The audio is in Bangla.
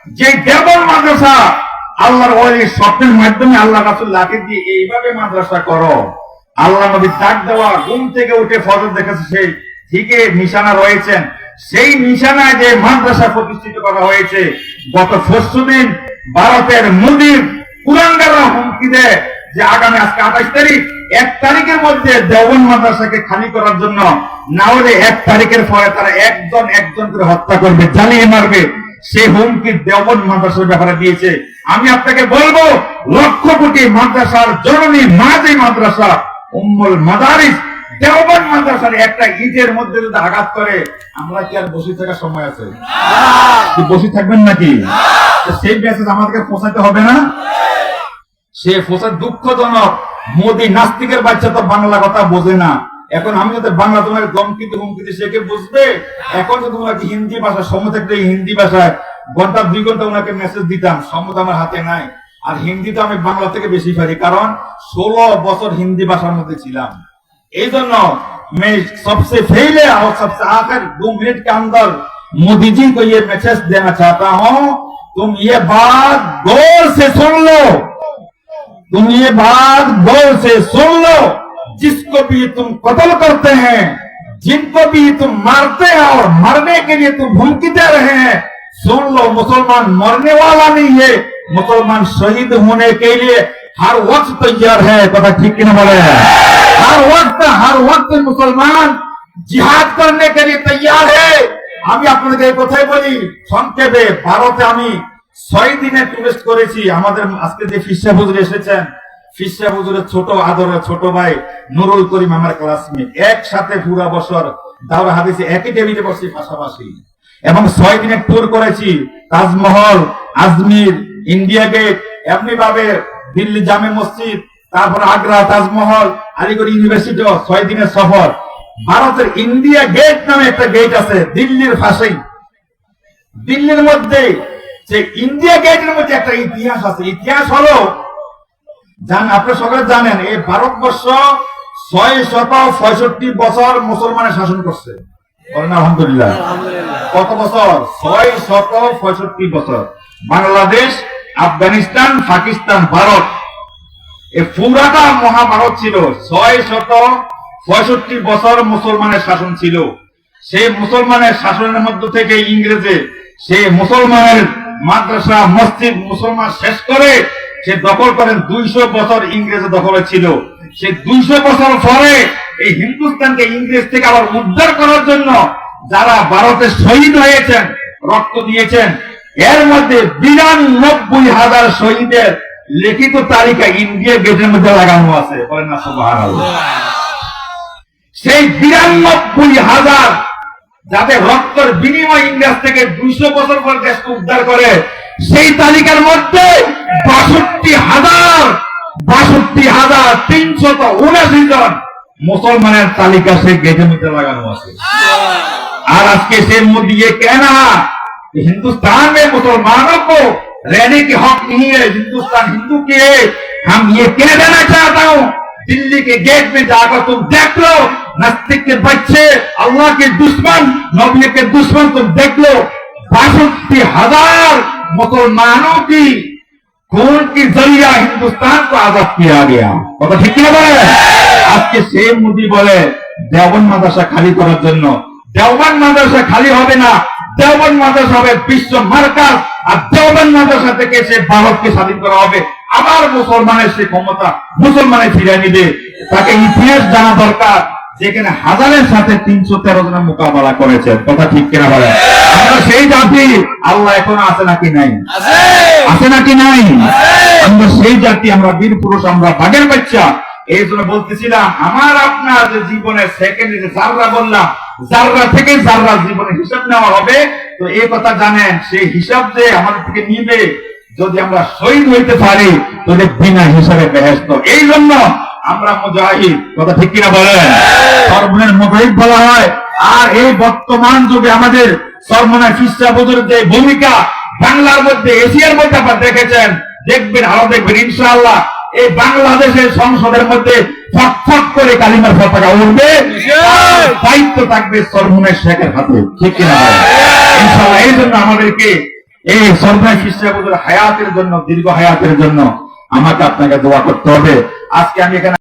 যে দেবল মাদ্রাসা আল্লাহর ওলির স্বপ্নের মাধ্যমে আল্লাহ রাসূল লাঠি দিয়ে এইভাবে মাদ্রাসা করো, আল্লাহ নবী ডাক দেওয়া, ঘুম থেকে উঠে ফজর দেখেছে সেই ঠিকই নিশানা রয়েছেন, সেই নিশানায় যে মাদ্রাসা প্রতিষ্ঠিত করা হয়েছে। গত পরশুদিন ভারতের মোদীর কুলাঙ্গাররা হুমকি দেয় যে আগামী আজকে 28 তারিখ, 1 তারিখের মধ্যে দেওবন্দ মাদ্রাসাকে খালি করার জন্য, না হলে 1 তারিখের পরে তারা একজন একজন করে হত্যা করবে, জ্বালিয়ে মারবে। সেই হুমকি দেওবন্দ মাদ্রাসার ব্যাপারে দিয়েছে। আমি আপনাকে বলবো, লক্ষ কোটি মাদ্রাসার জননী মা যে মাদ্রাসা উম্মুল মাদারিস দেওবন্দ মাদ্রাসার একটা ইটের মধ্যে যদি আঘাত করে, আমরা কি আর বসে থাকার সময় আছে? বসে থাকবেন নাকি? সেই মেসেজ আমাদেরকে পৌঁছাতে হবে না? সে পৌঁছা দুঃখজনক। মোদী নাস্তিকের বাচ্চা তো বাংলা কথা বোঝে না। এখন আমি যদি বাংলা তোমাকে ধমকিতে হুমকিতে শেখে বুঝবে। এখন যদি তোমাকে হিন্দি ভাষা সময় থাকলে হিন্দি ভাষায় ঘন্টা 2 ঘন্টা ওনাকে মেসেজ দিতাম, সময় আমার হাতে নাই। আর হিন্দি তো আমি বাংলা থেকে বেশি পারি, কারণ 16 বছর হিন্দি ভাষার মধ্যে ছিলাম। এই জন্য मैं सबसे पहले और सबसे आखिर 2 मिनट के अंदर मोदी जी को ये मैसेज देना चाहता हूं, तुम ये बात गौर से सुन लो, तुम ये बात गौर से सुन लो। जिसको भी तुम कत्ल करते हैं, जिनको भी तुम मारते हैं और मरने के लिए तुम धमकी दे रहे हैं, सुन लो, मुसलमान मरने वाला नहीं है, मुसलमान शहीद होने के लिए हर वक्त तैयार है। कथा ठीक ना बोले? हर वक्त मुसलमान जिहाद करने के लिए तैयार है। আমি আপনাদের কথাই বলি সংক্ষেপে, ভারতে আমি 6 দিনে টুরিস্ট করেছি। আমাদের আজকে যে ফিসা হুজুর এসেছেন, ফিসা হুজুরের ছোট আদরের ছোট ভাই নুরুল করিম আমার ক্লাসমেট, একসাথে পুরা বছর দাওরা হাদিসে একই টেবিলে বসি পাশাপাশি, এবং 6 দিনের ট্যুর করেছি। তাজমহল, আজমির, ইন্ডিয়া গেট, এমনি ভাবে দিল্লি জামে মসজিদ, তারপর আগ্রা তাজমহল, আলিগড় ইউনিভার্সিটি, 6 দিনের সফর। ভারতের ইন্ডিয়া গেট নামে একটা গেট আছে দিল্লির পাশেই। দিল্লির মধ্যে যে ইন্ডিয়া গেটের মধ্যে একটা ইতিহাস আছে। ইতিহাস হলো, আপনারা সকলে জানেন, এই ভারতবর্ষ 665 বছর মুসলমানের শাসন করছে। বলেন আলহামদুলিল্লাহ। কত বছর? 665 বছর। বাংলাদেশ, আফগানিস্তান, পাকিস্তান, ভারত, এই পুরাটা মহাভারত ছিল। 665 বছর মুসলমানের শাসন ছিল। সেই মুসলমানের শাসনের মধ্য থেকে ইংরেজে সেই মুসলমানের মাদ্রাসা মসজিদ মুসলমান শেষ করে সে দখল করেন। 200 বছর ইংরেজ দখলে ছিল। সে 200 বছর পরে এই হিন্দুস্তানকে ইংরেজ থেকে আবার উদ্ধার করার জন্য যারা ভারতে শহীদ হয়েছেন, রক্ত দিয়েছেন, এর মধ্যে 92,000 শহীদের লিখিত তালিকা ইন্ডিয়া গেটের মধ্যে লাগানো আছে। বলেন না সুবহানাল্লাহ। সেই 92,000 যাদের রক্তের বিনিময় ইংরেজ থেকে 200 বছর পর দেশকে উদ্ধার করে, সেই তালিকার মধ্যে 62,379 জন মুসলমানের তালিকা সেই গেটের মধ্যে লাগানো আছে। আর আজকে সে মোदी ये कहना हिंदुस्तान में मुसलमानों को रहने के हक नहीं है, हिंदुस्तान हिंदू के है, हम ये कह देना चाहता हूँ, दिल्ली के गेट में जाकर तुम देख लो, नास्तिक के बच्चे, अल्लाह के दुश्मन, नबी के दुश्मन, तुम देख लो, 62,000 मुसलमानों की खून की जरिया हिंदुस्तान को आजाद किया गया। কথা ঠিক না বলে? আজকে সেই মোদি বলে দেওবন্দ মাদ্রাসা খালি করার জন্য। দেওবন্দ মাদ্রাসা খালি হবে না, দেওবন্দ মাদ্রাসা হবে বিশ্ব মার্কাজ। আর দেওবন্দ মাদ্রাসা থেকে সে ভারতকে স্বাধীন করা হবে। আবার মুসলমানের সে ক্ষমতা মুসলমানে ফিরিয়ে নিবে। তাকে ইতিহাস জানা দরকার, যেখানে হাজারের সাথে 313 জনের মোকাবেলা করেছেন। কথা ঠিক কিনা বলে? আমরা সেই জাতি। আল্লাহ এখন আছে নাকি নাই? আছে নাকি নাই? আমরা সেই জাতি, আমরা বীর পুরুষ, আমরা বাঘের বাচ্চা। এই জন্য বলতেছিলাম, আমার আপনার যে জীবনের সেকেন্ডে জাররা বললাম, জাররা থেকে জাররা জীবনের হিসাব নেওয়া হবে। তো এই কথা জানেন, সেই হিসাব যে আমাদের থেকে নিবে, যদি আমরা শহীদ হইতে পারি তাহলে বিনা হিসাবে বেহেশত। এই জন্য আমরা মুজাহিদ। কথা ঠিক কিনা বলেন? সর্বনের মুজাহিদ বলা হয়। আর এই বর্তমান যুগে আমাদের সর্বনা ফিসা হুজুরের যে ভূমিকা বাংলার মধ্যে, এশিয়ার মধ্যে আপনারা দেখেছেন, দেখবেন, আরো দেখবেন ইনশাআল্লাহ। এই বাংলাদেশের সংসদের মধ্যে ফটফট করে কালিমার পতাকা উঠবে, দায়িত্ব থাকবে সর্বনের শেখের হাতে। ঠিক কিনা বলেন? ইনশাআল্লাহ। এই জন্য আমাদেরকে এই সরকারি শিষ্যবুদের হায়াতের জন্য, দীর্ঘ হায়াতের জন্য আমাকে আপনাকে দোয়া করতে হবে। আজকে আমি এখানে